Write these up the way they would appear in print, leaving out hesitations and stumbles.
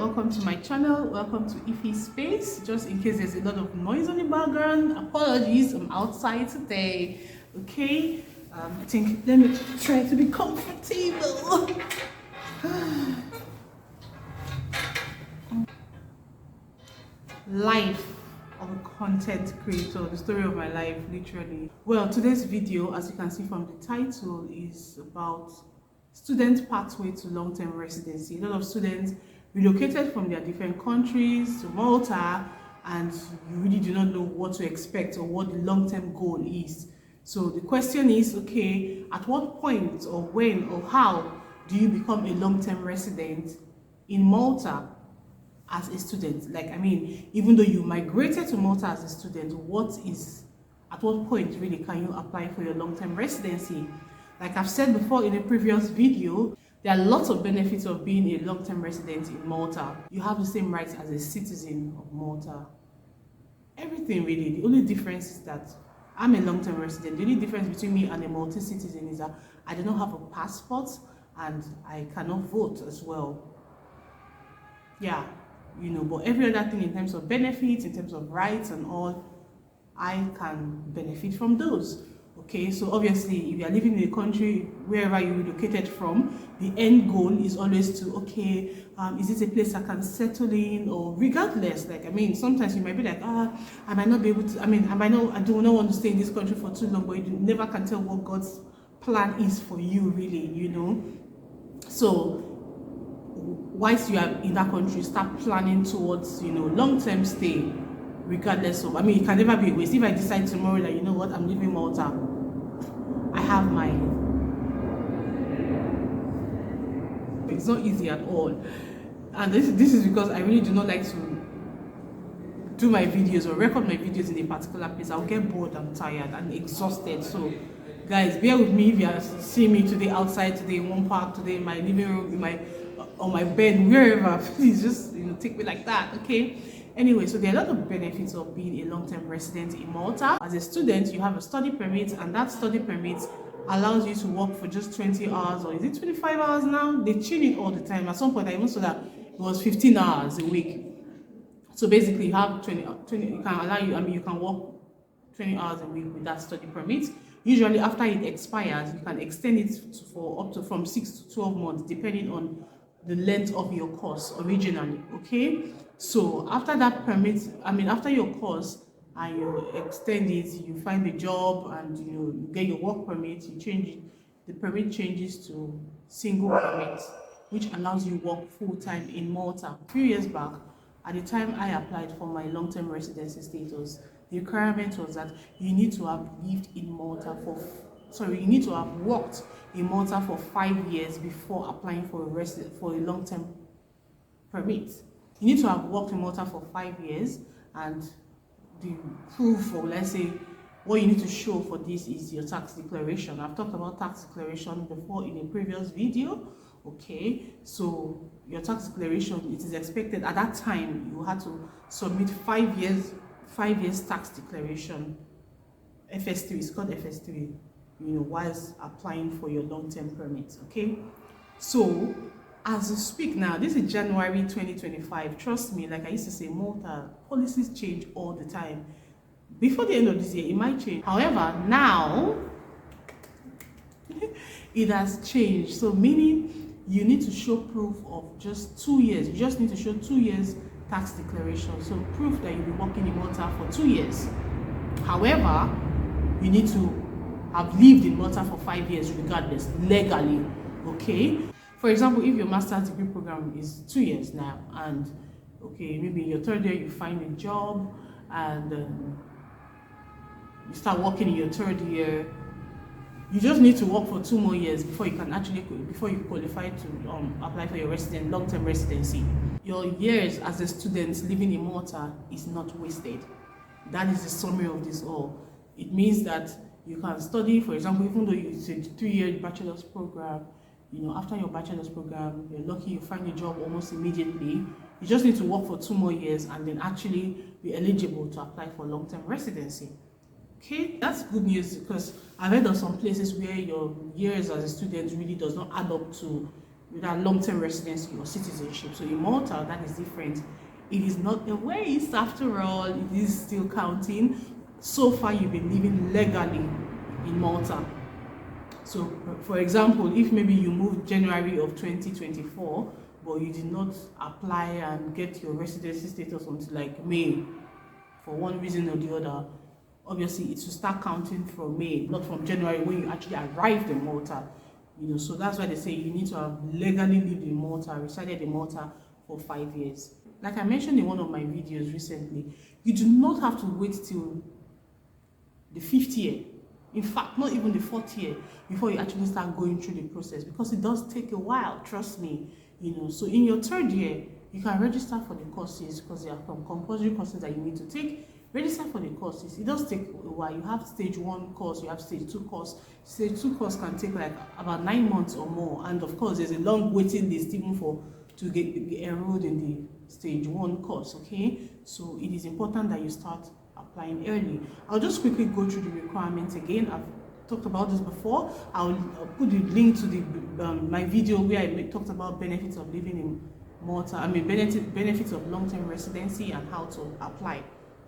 welcome to my channel. Welcome to Ify Space. Just in case there's a lot of noise on the background, apologies, I'm outside today. Okay, I think let me try to be comfortable. Life of a content creator, the story of my life, literally. Well, today's video, as you can see from the title, is about student pathway to long-term residency. A lot of students relocated from their different countries to Malta, and you really do not know what to expect or what the long-term goal is. So the question is, okay, at what point or when or how do you become a long-term resident in Malta as a student? Like, I mean, even though you migrated to Malta as a student, at what point really can you apply for your long-term residency? Like I've said before in a previous video, there are lots of benefits of being a long-term resident in Malta. You have the same rights as a citizen of Malta. Everything really. The only difference is that I'm a long-term resident. The only difference between me and a Maltese citizen is that I do not have a passport and I cannot vote as well. Yeah, you know, but every other thing in terms of benefits, in terms of rights and all, I can benefit from those. Okay, so obviously if you are living in a country wherever you relocated from, the end goal is always to, okay, is this a place I can settle in? Or regardless, like, I mean, sometimes you might be like, I might not be able to, I do not want to stay in this country for too long, but you never can tell what God's plan is for you, really, you know. So whilst you are in that country, start planning towards, you know, long-term stay, regardless of, I mean, it can never be a waste. If I decide tomorrow that, you know what, I'm leaving Malta, I have my, it's not easy at all. And this is because I really do not like to do my videos or record my videos in a particular place. I'll get bored and tired and exhausted. So guys, bear with me if you are seeing me today outside, today in one park, today in my living room, in my on my bed, wherever. Please just, you know, take me like that, okay? Anyway, so there are a lot of benefits of being a long-term resident in Malta. As a student, you have a study permit, and that study permit allows you to work for just 20 hours, or is it 25 hours now? They change it all the time. At some point, I even saw that it was 15 hours a week. So basically, you have 20 you can allow you, I mean, you can work 20 hours a week with that study permit. Usually, after it expires, you can extend it for up to from 6 to 12 months, depending on the length of your course originally. Okay, so after that permit, after your course and you extend it, you find a job and you get your work permit, you change it, the permit changes to single permit, which allows you work full-time in Malta. A few years back, at the time I applied for my long-term residency status, the requirement was that you need to have lived in Malta you need to have worked in Malta for 5 years before applying for a long-term permit. You need to have worked in Malta for 5 years, and the proof, or let's say what you need to show for this, is your tax declaration. I've talked about tax declaration before in a previous video. Okay, so your tax declaration, it is expected at that time you had to submit 5 years tax declaration. FS3, it's called FS3, you know, whilst applying for your long-term permit. Okay, so as we speak now, this is January 2025. Trust me, like I used to say, Malta policies change all the time. Before the end of this year, it might change. However, now it has changed. So meaning you need to show proof of just 2 years. You just need to show 2 years tax declaration. So proof that you'll be working in Malta for 2 years. However, you need to have lived in Malta for 5 years regardless, legally. Okay, for example, if your master's degree program is 2 years now, and okay, maybe in your third year you find a job and you start working in your third year, you just need to work for 2 more years before you qualify to apply for your long-term residency. Your years as a student living in Malta is not wasted. That is the summary of this all. It means that you can study, for example, even though it's a 3-year bachelor's program, you know, after your bachelor's program, you're lucky you find a job almost immediately. You just need to work for 2 more years and then actually be eligible to apply for long-term residency. Okay, that's good news, because I've heard of some places where your years as a student really does not add up to without long-term residency or citizenship. So in Malta, that is different. It is not a waste after all, it is still counting. So far, you've been living legally in Malta. So, for example, if maybe you moved January of 2024, but you did not apply and get your residency status until like May, for one reason or the other, obviously it will start counting from May, not from January when you actually arrived in Malta. So that's why they say you need to have legally lived in Malta, resided in Malta for 5 years. Like I mentioned in one of my videos recently, you do not have to wait till the 5th year, in fact not even the 4th year, before you actually start going through the process, because it does take a while, trust me. So in your 3rd year, you can register for the courses, because there are some compulsory courses that you need to take. Register for the courses. It does take a while. You have stage 1 course, you have stage 2 course. Stage 2 course can take like about 9 months or more, and of course there's a long waiting list even to get enrolled in the stage 1 course. Okay, so it is important that you start applying early. I'll just quickly go through the requirements again. I've talked about this before. I'll put the link to the my video where I talked about benefits of living in Malta. Benefits of long-term residency and how to apply.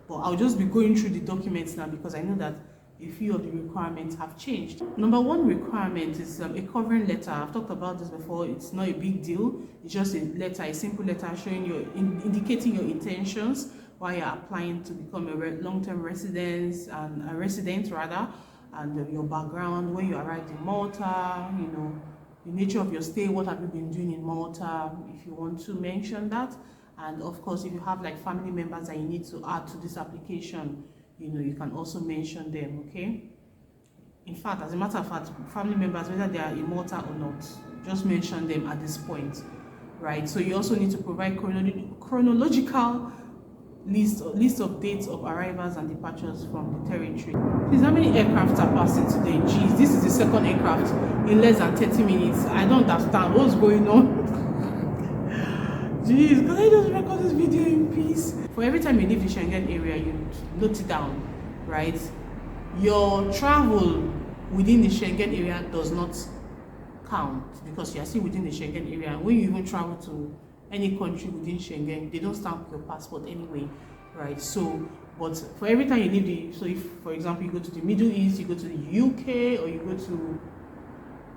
But I'll just be going through the documents now, because I know that a few of the requirements have changed. Number 1 requirement is a covering letter. I've talked about this before. It's not a big deal. It's just a letter, a simple letter showing indicating your intentions while you're applying to become a long-term resident, and your background, when you arrived in Malta, the nature of your stay, what have you been doing in Malta, if you want to mention that. And of course, if you have like family members that you need to add to this application, you can also mention them, okay? In fact, as a matter of fact, family members, whether they are in Malta or not, just mention them at this point, right? So you also need to provide chronological list of dates of arrivals and departures from the territory. Please, how many aircrafts are passing today? Geez, this is the 2nd aircraft in less than 30 minutes. I don't understand what's going on. Jeez, can I just record this video in peace? For every time you leave the Schengen area, you note it down, right? Your travel within the Schengen area does not count, because you are still within the Schengen area. And when you even travel to any country within Schengen, they don't stamp your passport anyway, right? So, but for every time you leave so if, for example, you go to the Middle East, you go to the UK, or you go to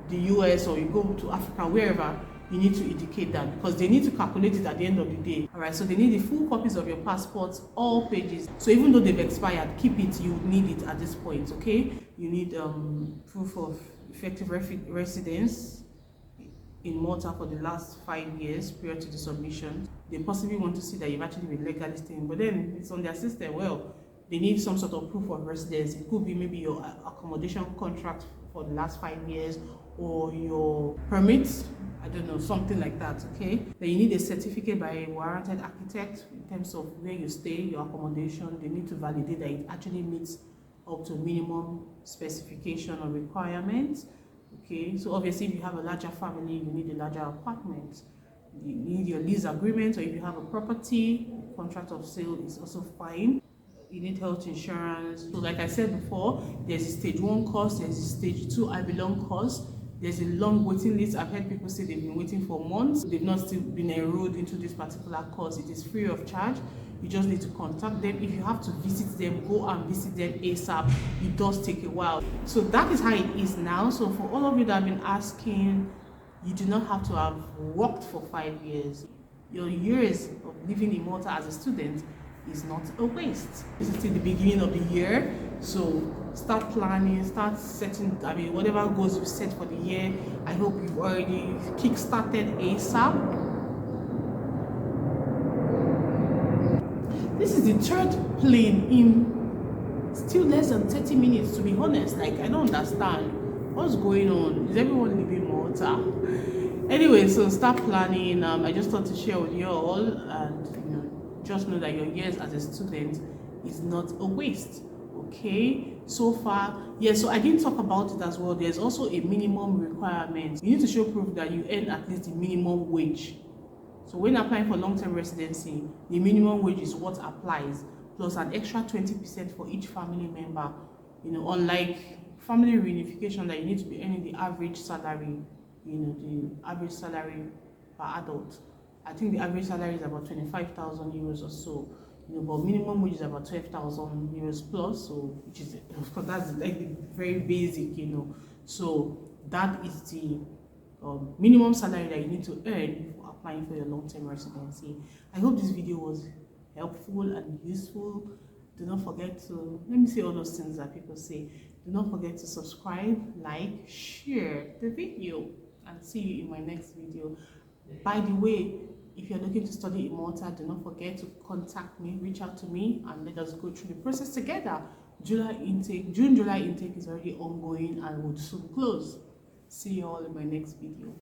the US, or you go to Africa, wherever, you need to indicate that, because they need to calculate it at the end of the day. All right, so they need the full copies of your passports, all pages. So even though they've expired, keep it. You need it at this point, okay? You need proof of effective residence in Malta for the last 5 years prior to the submission. They possibly want to see that you've actually been legally staying, but then it's on their system. Well, they need some sort of proof of residence. It could be maybe your accommodation contract for the last 5 years, or your permits, I don't know, something like that, okay? Then you need a certificate by a warranted architect in terms of where you stay, your accommodation. They need to validate that it actually meets up to minimum specification or requirements, okay? So obviously, if you have a larger family, you need a larger apartment. You need your lease agreement, or if you have a property, contract of sale is also fine. You need health insurance. So like I said before, there's a stage 1 course, there's a stage 2 I belong course. There's a long waiting list. I've heard people say they've been waiting for months. They've not still been enrolled into this particular course. It is free of charge. You just need to contact them. If you have to visit them, go and visit them ASAP. It does take a while. So that is how it is now. So for all of you that have been asking, you do not have to have worked for 5 years. Your years of living in Malta as a student is not a waste. This is still the beginning of the year, so start planning, start setting, whatever goals you set for the year. I hope you've already kick-started ASAP. This is the 3rd plane in still less than 30 minutes, to be honest. Like, I don't understand what's going on. Is everyone leaving Malta? Anyway, so start planning. I just thought to share with you all, and just know that your years as a student is not a waste, okay? So far, so I didn't talk about it as well. There's also a minimum requirement. You need to show proof that you earn at least the minimum wage. So when applying for long-term residency, the minimum wage is what applies, plus an extra 20% for each family member. Unlike family reunification, that you need to be earning the average salary the average salary per adult. I think the average salary is about 25,000 euros or so, but minimum wage is about 12,000 euros plus, so which is, of course, that's like the very basic, So that is the minimum salary that you need to earn before applying for your long-term residency. I hope this video was helpful and useful. Do not forget to, let me say all those things that people say. Do not forget to subscribe, like, share the video, and see you in my next video. By the way, if you're looking to study in Malta, do not forget to contact me, reach out to me, and let us go through the process together. June, July intake is already ongoing and would soon close. See you all in my next video.